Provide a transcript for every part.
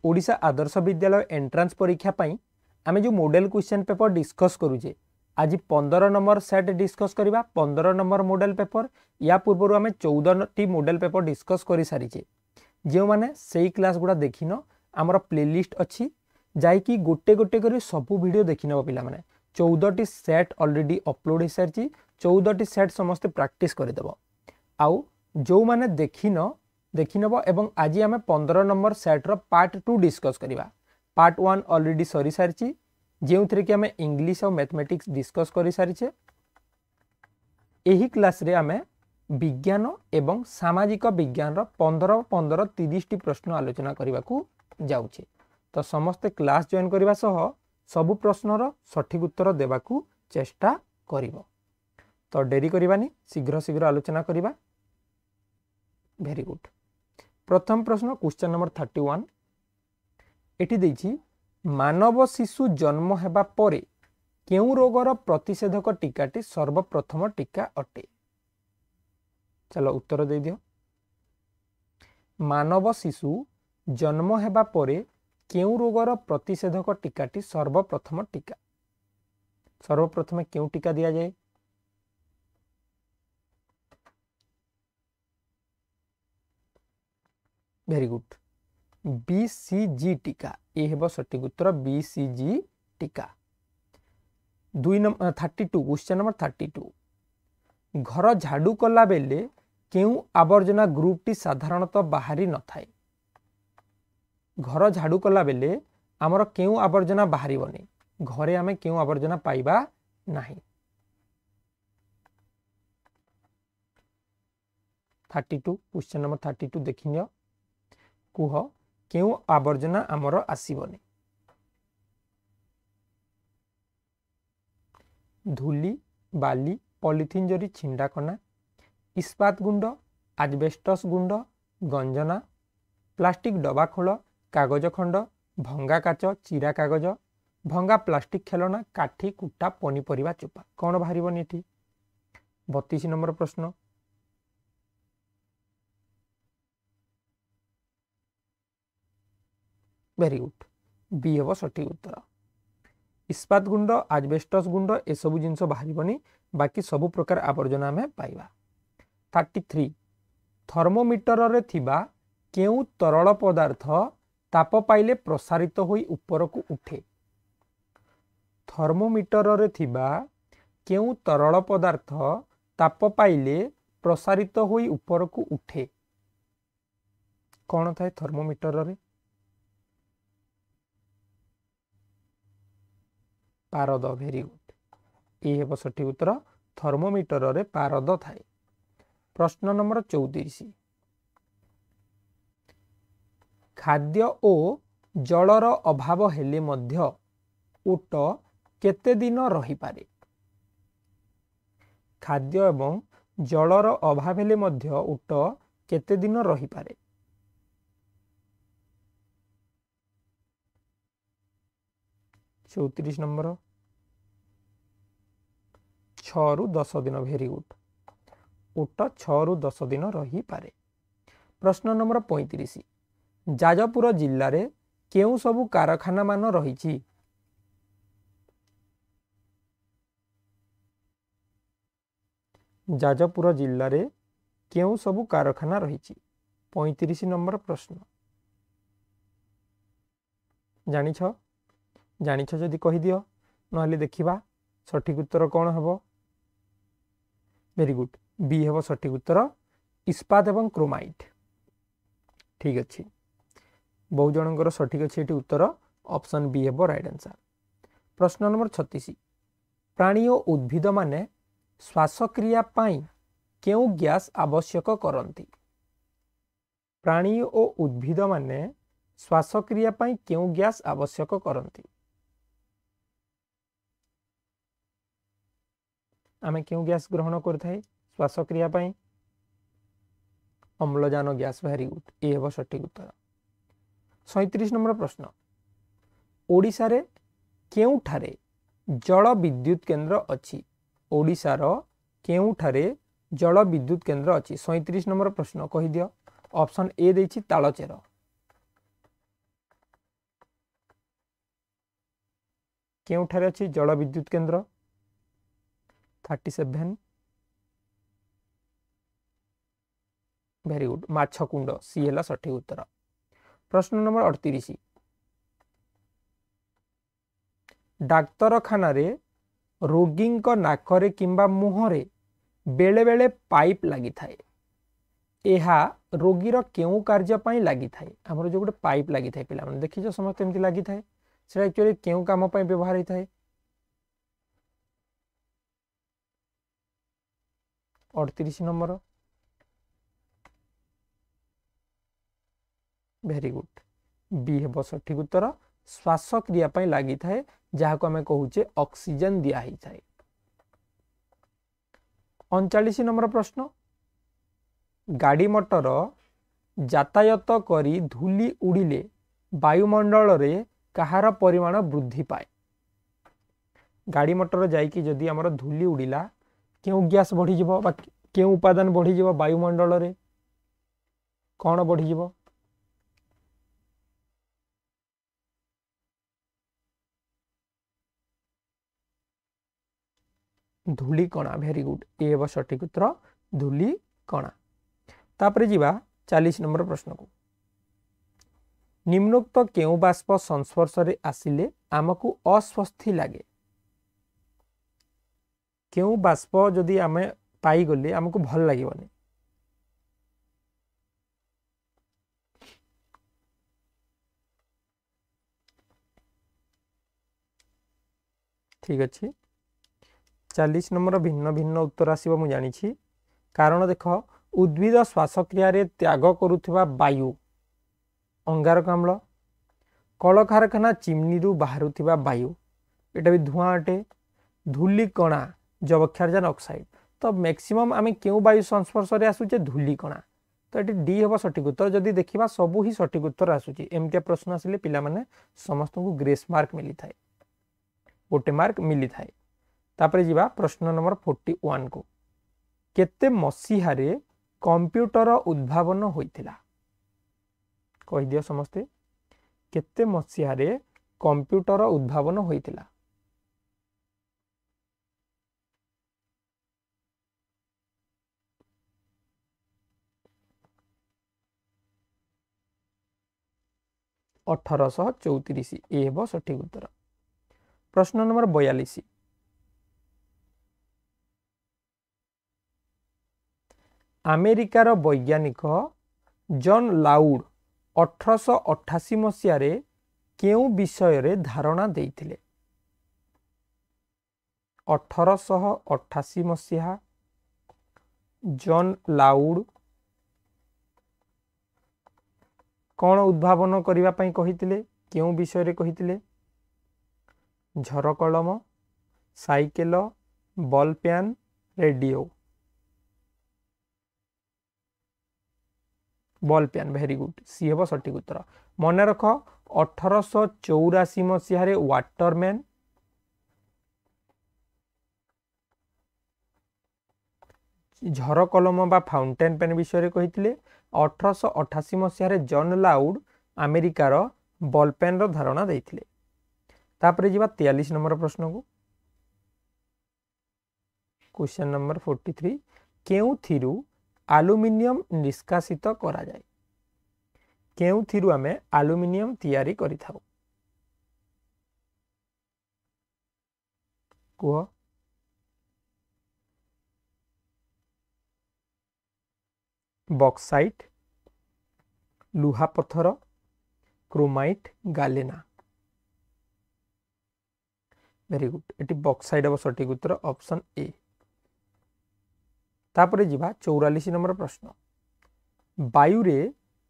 Odisha Adarsh Vidyalaya entrance परीक्षा पाई आमे जो मॉडल क्वेश्चन पेपर डिस्कस करूचे आज 15 नंबर सेट डिस्कस करबा 15 नंबर मॉडल पेपर या पूर्व आमे 14 टी मॉडल पेपर डिस्कस करि सारिचे जो माने सेही क्लास गुडा देखिनो हमर प्लेलिस्ट अछि जाई कि गोटे गोटे करी सब वीडियो देखिनो पिला माने 14 टी सेट ऑलरेडी अपलोड हो सारची 14 टी सेट समस्त प्रैक्टिस करि देबो आउ जो माने देखिनबो एवं आज आमे 15 नंबर सेट रो पार्ट 2 डिस्कस करिबा पार्ट 1 ऑलरेडी सरी सारची जेउथरे कि आमे इंग्लिश और मैथमेटिक्स डिस्कस करि सारिचे एही क्लास रे आमे विज्ञान एवं सामाजिक विज्ञान रो 15 15 30 टी प्रश्न आलोचना करबा को जाउछे तो समस्त क्लास जॉइन करबा सह सब प्रश्न रो सठिक उत्तर देबा को चेष्टा करिवो तो डेरी करबानी शीघ्र शीघ्र आलोचना करबा वेरी गुड प्रथम प्रश्न क्वेश्चन नंबर 31 एटी देछि मानव शिशु जन्म हेबा परे केउ रोगर प्रतिषेधक टीकाटी सर्वप्रथम टीका अटे चलो उत्तर दे दियो मानव शिशु जन्म हेबा परे केउ रोगर प्रतिषेधक टीकाटी सर्वप्रथम केउ टीका दिया जाए वेरी गुड बीसीजी टीका ये हेबो सटीक उत्तर बीसीजी टीका 32 क्वेश्चन नंबर 32 घर झाड़ू कला बेले केउ आवर्जना ग्रुप टी साधारणतः बाहरी न थाए घर झाड़ू कला बेले आमर केउ आवर्जना बाहरी बने घरे आमे केउ आवर्जना पाइबा नाही 32 क्वेश्चन नंबर 32 देखिनियो कुह केउ आवर्जना आमर आसीबने धूली बाली पॉलिथीन जरी छिंडा कना इस्पात गुंड आजबेस्टस गुंड गंजना प्लास्टिक डबा खोल कागज खंड भंगा काच चिरा कागज भंगा प्लास्टिक खेलना काठी कुटा पनीपरिया चोपा कौन बाहर 32 नंबर प्रश्न वेरी गुड बी हेबो सठिक उत्तर इस्पात गुंड आजबेस्टस गुंड ए सब जिंस बाहरिबनी बाकी सब प्रकार आवर्जना में पाइबा 33 थर्मोमीटर रे थिबा केउ तरल पदार्थ ताप पाइले प्रसारित होई ऊपर को उठे थर्मोमीटर रे थिबा केउ तरल पदार्थ ताप पाइले प्रसारित होई ऊपर को उठे कौन थाए थर्मोमीटर रे पारद वेरी गुड ये हेबो सठिक उत्तर थर्मोमीटर रे पारद थाए प्रश्न नंबर 34 खाद्य ओ जलर अभाव हेले मध्य ओट केते दिन रही पारे खाद्य एवं जलर अभाव हेले मध्य ओट केते दिन रही पारे 34 नंबर 6 रु 10 दिन वेरी गुड ओट 6 रु 10 दिन रही पारे प्रश्न नंबर 35 जाजपुर जिल्ला रे केउ सबु कारखाना मान रही जाजपुर जिल्ला रे केउ सबु कारखाना रही 35 नंबर प्रश्न जानिछ जदि कहि दियो नहले देखिबा सठिक उत्तर कौन हबो वेरी गुड बी हेबो सठिक उत्तर इस्पात एवं क्रोमाइट ठीक अच्छी बहु जनकर सठिक अच्छी एटी उत्तर ऑप्शन बी हेबो राइट आंसर प्रश्न नंबर 36 प्राणी और उद्भिद माने श्वासक्रिया पाई केउ गैस आवश्यक करंती प्राणी और उद्भिद माने श्वासक्रिया पाई केउ गैस आवश्यक करंती आमे क्यों गैस ग्रहण करथाई श्वासक्रिया पाई अम्लजान गैस वेरी गुड ए हेबो सठिक उत्तर 37 नंबर प्रश्न ओडिशा रे केउ ठारे जल विद्युत केंद्र अछि ओडिशा रो केउ ठारे जल विद्युत केंद्र अछि 37 नंबर प्रश्न कहि दियो ऑप्शन ए देछि तालचेर केउठारे अछि जल विद्युत केन्द्र 37 वेरी गुड माछकुंड सी है सठिक उत्तर। प्रश्न नंबर 38 डाक्तरखाना रे रोगी नाकरे किंबा मुहरे बेले बेले पाइप लगी थाए एहा रोगीर केउ कार्य पई लगी थाए हमर जो गोटे पाइप लगी थाए पिला माने देखिछ समस्त एमती लगी थाए सेटा एक्चुअली केउ काम पई व्यवहार होई थाए 38 नंबर वेरी गुड बी हे सठिक उत्तर श्वासक्रिया पई लगी थाए जहाँ को आम कहूचे ऑक्सीजन दिया ही थाए। 39 नंबर प्रश्न गाड़ी मोटर यातायात करी धूली उड़िले वायुमंडल रे कहार परिमाण वृद्धि पाए गाड़ी मोटर जाइकी जदि आमर धूली उड़िला क्यों गैस बढ़ी जीवो बा क्यों उपादान बढ़ी जीवो वायुमंडल रे कौन बढ़ी जीवो धूली कणा वेरी गुड ए हे सठिक उत्तर धूली कणा। तापरे जीवा 40 नंबर प्रश्न को निम्नोक्त केउ बाष्प संस्पर्श रे आसिले आमको अस्वस्थी लगे केउ बाष्प जदि आमे पाई गले आमको भल लागिबनी ठीक अच्छे 40 नंबर भिन्न भिन्न उत्तर आसीबो मु जानि छी कारण देख उद्भिद श्वासक्रिया रे त्याग करुवा वायु अंगारकाम्ल कल कारखाना चिमनी रु बाहरुवा वायु एटा भी धुआं अटे धूली कणा जबक्षारजान ऑक्साइड तो मैक्सिमम आम क्यों वायु संस्पर्श रे आसुचे धूली कणा तो ये डी हम सठिक उत्तर जदि देखा सबू ही सठिक उत्तर आसूची एमती प्रश्न आसिले पिला माने समस्त को ग्रेस मार्क मिली थाए गोटे मार्क मिली थाए। तापरे जीवा प्रश्न नंबर 41 को केते मसीहारे कंप्यूटर उद्भावन होइथिला कहि दियो समस्ते केते मसीहारे कंप्यूटर उद्भावन होइथिला 1834 ए हेबो सठिक उत्तर। प्रश्न नंबर 42 अमेरिकार वैज्ञानिक जॉन लाउड 1888 मसीह केउ विषय रे धारणा देइथिले 1888 मसीहा जॉन लाउड कौन उद्भावन करने कही क्यों विषय रे कही झरकलम cycle ball pen radio ball pen very good सी हेब सठिक उत्तर। मन रख 1884 मसीह वाटरमैन झरकलम बा फाउंटेन पेन विषय रे कही 1888 मसीह जॉन लाउड अमेरिकार बॉल पेन रो धारणा देइथिले। तापरे जीवा 43 नंबर प्रश्न को क्वेश्चन नंबर 43 केउ थिरु एल्युमिनियम निष्कासित करा जाय केउ थिरु आमे एल्युमिनियम तैयारी करि थाउ कुह बॉक्साइट लुहा पत्थर क्रोमाइट गालेना वेरी गुड एटी बॉक्साइट अब सठिक उत्तर ऑप्शन ए। तापरे जीवा 44 नंबर प्रश्न वायु रे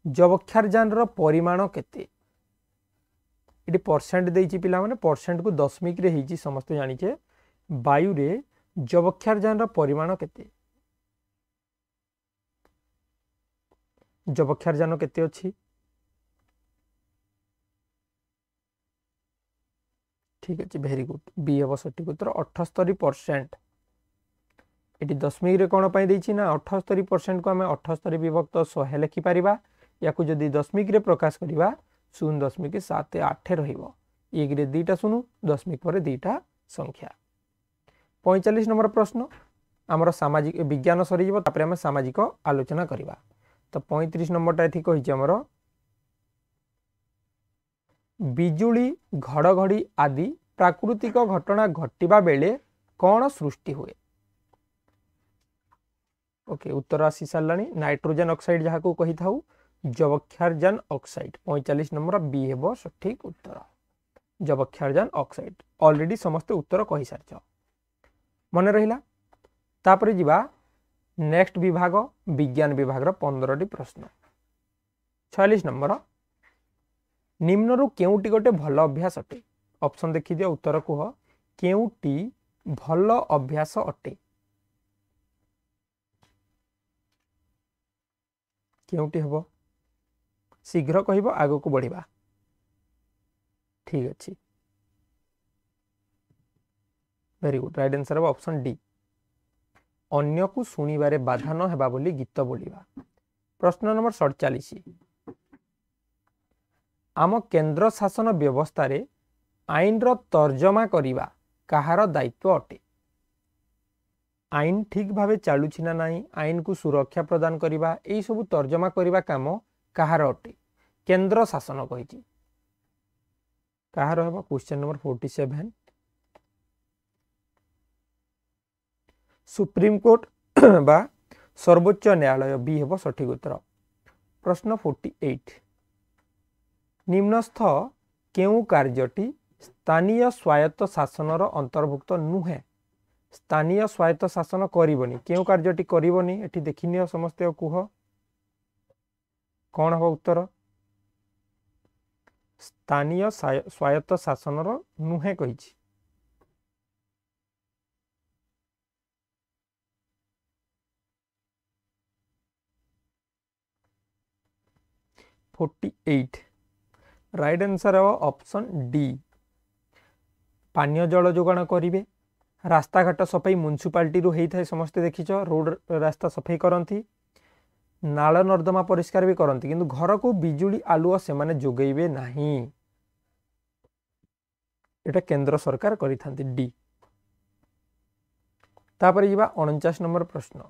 जबक्षारजान रो परिमाण केते एटी परसेंट देइची पिला माने परसेंट को दशमिक रे हिची समस्त जानि छे वायु रे जबक्षारजान रो परिमाण केते जबक्षारजान केते अछि ठीक अच्छे वेरी गुड बी हे सठिक उत्तर 78%। ये दशमिक रे कौन पाई देछि ना 78% को आम 78 विभक्त 100 लिखिपर या जदि दशमिक रे प्रकाश करवा 0.78 रहिबो एक रे दुईटा शून्य दशमिक पर दुईटा संख्या। 45 नंबर प्रश्न आमर सामाजिक विज्ञान सरी आम सामाजिक आलोचना करवा। तो 35 नंबरटा ये कही आमर बिजुली घड़घड़ी आदि प्राकृतिक घटना घटिबा बेले कौन सृष्टि हुए। ओके उत्तर आसी सारा नाइट्रोजन ऑक्साइड जहाँ को कही था जबक्षारजान ऑक्साइड। 45 नंबर बी हेब सठिक उत्तर जबक्षारजान ऑक्साइड। ऑलरेडी समस्त उत्तर कही सारी मन रहा। तापर जीवा नेक्स्ट विभाग विज्ञान विभाग 15टी प्रश्न। 46 नंबर निम्नरु केउटी गोटे भल अभ्यास अटे। ऑप्शन देखि दिया उत्तर कह केउटी भल अभ्यास अटे। केउटी हबो शीघ्र कहबो आगो को बढ़िबा। ठीक अच्छे वेरी गुड राइट आंसर है ऑप्शन डी अन्य को सुनिबारे बाधा न हेबा बोली गीत बोलिबा। प्रश्न नंबर 47 आम केंद्र शासन व्यवस्था रे आईन रो तर्जमा करिबा कहार दायित्व अटे। आईन ठीक भावे चालुछि ना नहीं आईन को सुरक्षा प्रदान करिबा एई सब तर्जमा करिबा काम कहार अटे। केंद्र शासन कहिछि कहार हेबा। क्वेश्चन नंबर 47 सुप्रीम कोर्ट बा सर्वोच्च न्यायालय बी हेब सठिक उत्तर। प्रश्न 48 निम्नस्थ केउ कार्यटी स्थानीय स्वायत्त शासनर अंतर्भुक्त नुहे। स्थानीय स्वायत्त शासन करिवनी केउ कार्यटी करिवनी एठी देखिनियो समस्त कुह कौन हो उत्तर स्थानीय स्वायत्त शासनर नुहे कहिछि। राइट आंसर है ऑप्शन डी पानीय जल जोगाण करेंगे रास्ता घाट सफाई म्युनिसिपालिटी रु होता है समस्ते देखिच रोड रास्ता सफाई करती नाल नर्दमा परिष्कार भी करती किंतु घर को बिजुली आलुआ से माने जोगेबे नहीं एटा केंद्र सरकार करिथांती डी। तापर जीवा 49 नंबर प्रश्न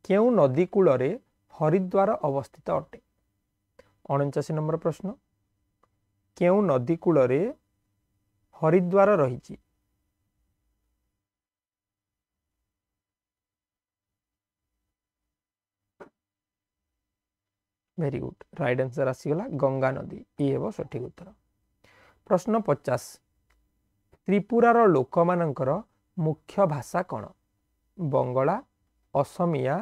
केउ नदी कूल रे हरिद्वार अवस्थित अटे। 49 नंबर प्रश्न केउ नदी कूल रे हरिद्वार रही। वेरी गुड राइट आंसर आसीगला गंगा नदी ये हेब सठिक उत्तर। प्रश्न 50 त्रिपुरार लोक मानकर मुख्य भाषा कौन। बंगला असमिया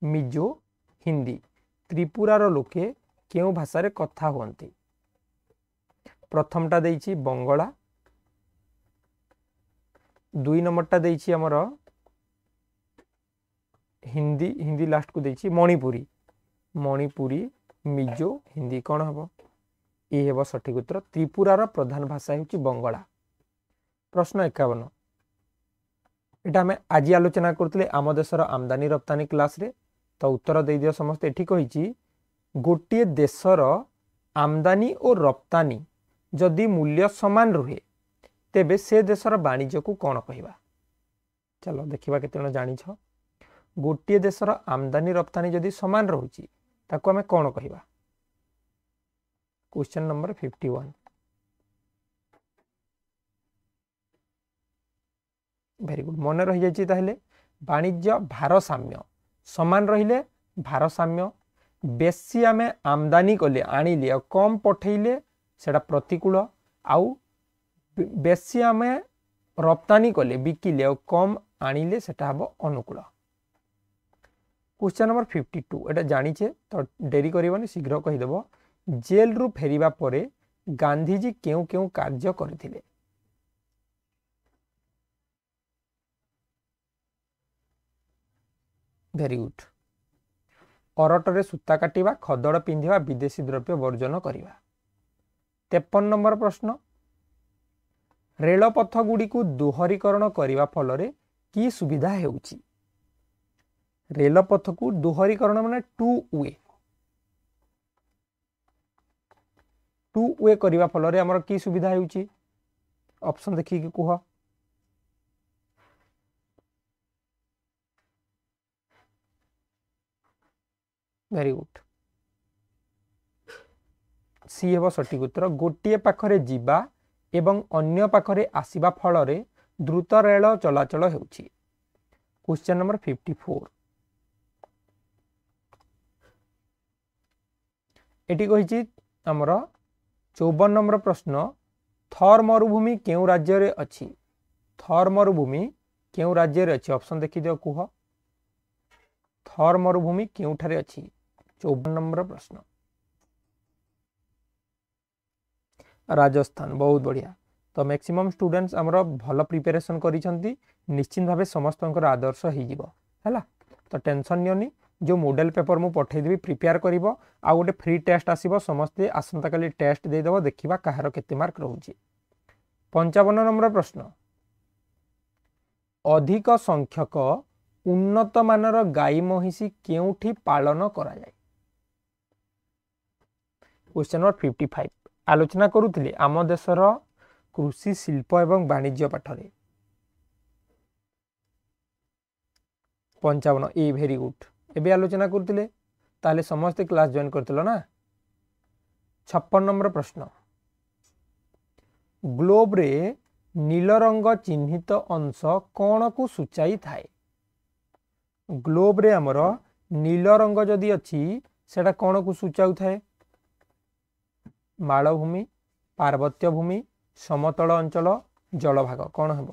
मिजो हिंदी। त्रिपुरार लोके केउ भाषा रे कथा हुअन्ति। प्रथमटा देइछि बंगला दुई नंबरटा देइछि हमर हिंदी हिंदी लास्ट को देइछि मणिपुरी मणिपुरी मिजो हिंदी कौन हम ये हेब सठिक उत्तर। त्रिपुरार प्रधान भाषा होछि बंगला। प्रश्न 51 एटा हमें आज आलोचना करते आम देशर आमदानी रप्तानी क्लास रे तो उत्तर दे दियो समस्त एठी कहिछि गोटे देशर आमदानी और रप्तानी जदि मूल्य समान रुहे तेबे से देशर वाणिज्य को कौन कहवा। चलो देखिबा केते जानिछ गोटे देशर आमदानी रप्तानी जदि समान रहुछि ताको हमें कौन कहवा। क्वेश्चन नंबर 51 वेरी गुड मन रही जाइए ताहले वाणिज्य भारसाम्य समान रहिले भारसाम्य बेसी आमे आमदानी कले आनिले कम पठेले सेटा प्रतिकूल आउ बेसी आमे रप्तानी कले बिकिले कम आनिले सेटा हबो अनुकूल। क्वेश्चन नंबर 52 एटा जानिछे तो डेरी करबनी शीघ्र कहि देबो जेल रु फेरिबा परे गांधीजी केउ केउ कार्य करथिले। वेरी गुड अरटरे सूता काटिबा खदड़ पिंधिबा विदेशी द्रव्य वर्जन करिबा। 53 नंबर प्रश्न रेलपथ गुड़ी को दोहरीकरण करने फल की सुविधा हेउची। रेलपथ को दोहरीकरण माने टू वे टू वे करने फल आमर कि सुविधा होउची ऑप्शन देखिए कह वेरी गुड सी हेब सठिक उत्तर गोटे पाखरे जीवा एवं अन्य पाखरे आसीबा फल रे द्रुत रेल चलाचल होउची क्वेश्चन नंबर 54 एटी कहिची हमर 54 नंबर प्रश्न थर मरुभूमि केउ राज्य रे अछि थर मरुभूमि केउ राज्य रे अछि ऑप्शन देखि दियो कुह थर मरुभूमि केउठारे अछि 54 नंबर प्रश्न राजस्थान बहुत बढ़िया तो मैक्सिमम स्टूडेंट्स हमरो भलो प्रिपरेशन करिसंती निश्चित भाबे समस्तनकर आदर्श हो जिवो हैला तो टेंशन नियोनी जो मॉडल पेपर मु पठै देबी प्रिपेयर करिवो आ गोटे फ्री टेस्ट आसीबो समस्त आसंता काली टेस्ट दे देबो देखिबा काहार केते मार्क रहउची 55 नंबर प्रश्न अधिक संख्यक उन्नत मानर गाई महिषी केउठी पालन करा जाय क्वेश्चन नंबर 55 आलोचना करूथिले आम देशर कृषि शिल्प एवं वाणिज्य पाठरे 55 ए वेरी गुड एबे आलोचना करथिले ताले समस्त क्लास जॉइन करथिलो ना 56 नंबर प्रश्न ग्लोब रे नील रंग चिन्हित अंश कोन को सूचाई थाए ग्लोब रे हमर नील रंग जदी अछि सेटा कोन को सूचाउ थाए मालभूमि पार्वत्य भूमि समतल अंचल जलभाग कौन हम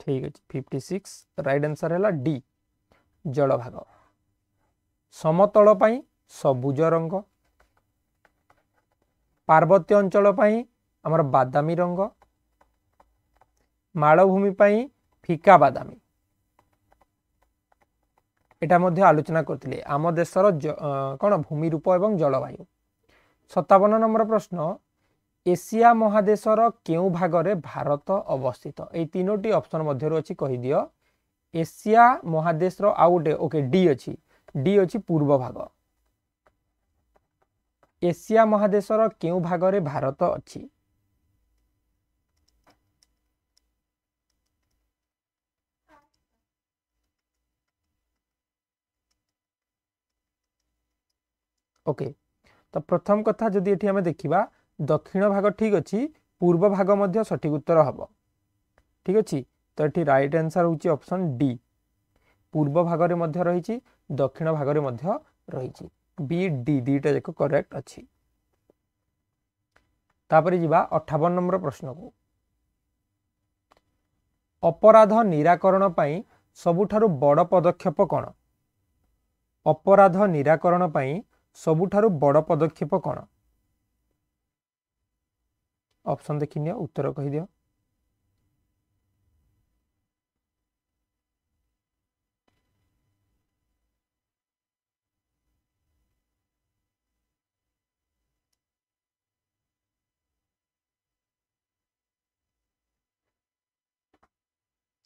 ठीक है 56 राइट आंसर है डी जलभाग समतल पाई सबुज रंग पार्वत्य अंचल पाई हमर बादामी रंग मालभूमि पाई फिका बादामी एटा मध्य आलोचना करथिले आम देशर कोन भूमि रूप एवं जलवायु 57 नंबर प्रश्न एशिया महादेशर केउ भागरे भारत अवस्थित ए तीनोटी ऑप्शन मध्य अछि कहि दियो एशिया महादेशर आउटे ओके डी अछि पूर्व भाग एशिया महादेशर केउ भागरे भारत अछि ओके तो प्रथम कथा जदि एठी हमें देखिबा दक्षिण भाग ठीक अछि पूर्व भाग मध्य सठिक उत्तर हबो ठीक अछि तो एठी राइट आंसर होची ऑप्शन डी पूर्व भाग रे मध्य रहिछि दक्षिण भाग रे मध्य रहिछि बी डी दीटा जाक करेक्ट अछि तापरे जिबा 58 नंबर प्रश्न को अपराध निराकरण पई सबुठारु बड़ पदक्षेप कोन अपराध निराकरण पई सबुठारु बड़ पदक्षेप कोन ऑप्शन देखिनियो उत्तर कहि दियो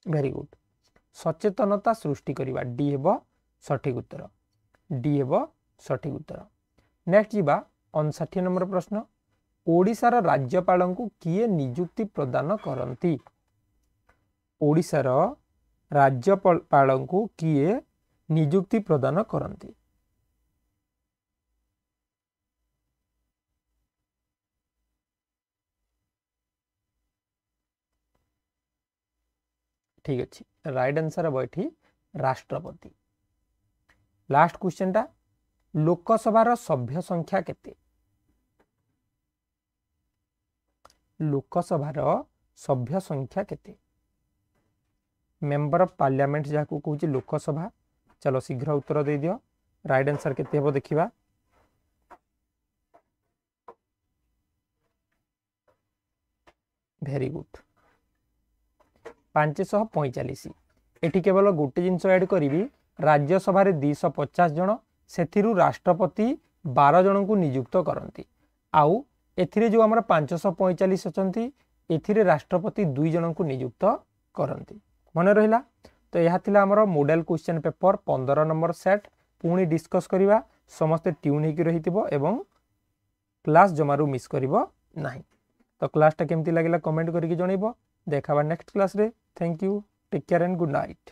वेरी गुड सचेतनता सृष्टि करिबा डी हेबो सठिक उत्तर डी हेबो सठिक उत्तर नेक्स्ट जीवा 59 नंबर प्रश्न ओडिशार राज्यपाल को किए नियुक्ति प्रदान करंती ओडिशार राज्यपाल को किए नियुक्ति प्रदान करंती ठीक अछि राइट आंसर है बैठी राष्ट्रपति लास्ट क्वेश्चन टा लोकसभार सभ्य संख्या केते लोकसभार सभ्य संख्या केते मेंबर ऑफ पार्लियामेंट जाको कहूची लोकसभा चलो शीघ्र उत्तर दे दियो राइट आंसर केते हेबो देखिबा वेरी गुड 545 एठी केवल गोटे जिंस ऐड करी राज्यसभा रे 250 जन सेथिरु राष्ट्रपति 12 जन को नियुक्त करंती आउ एथिरे जो हमर 545 अछंती एथिरे राष्ट्रपति 2 जन को नियुक्त करंती मन रहिला तो यह थिला हमर model question paper 15 number set पुणी डिस्कस करिवा समस्ते ट्यून होकर रही एवं क्लास जमारू मिस करिवो नाही। तो क्लासटा केमती लगिला कमेंट करके जनइबो। देखा नेक्स्ट क्लास रे। Thank you, take care and good night.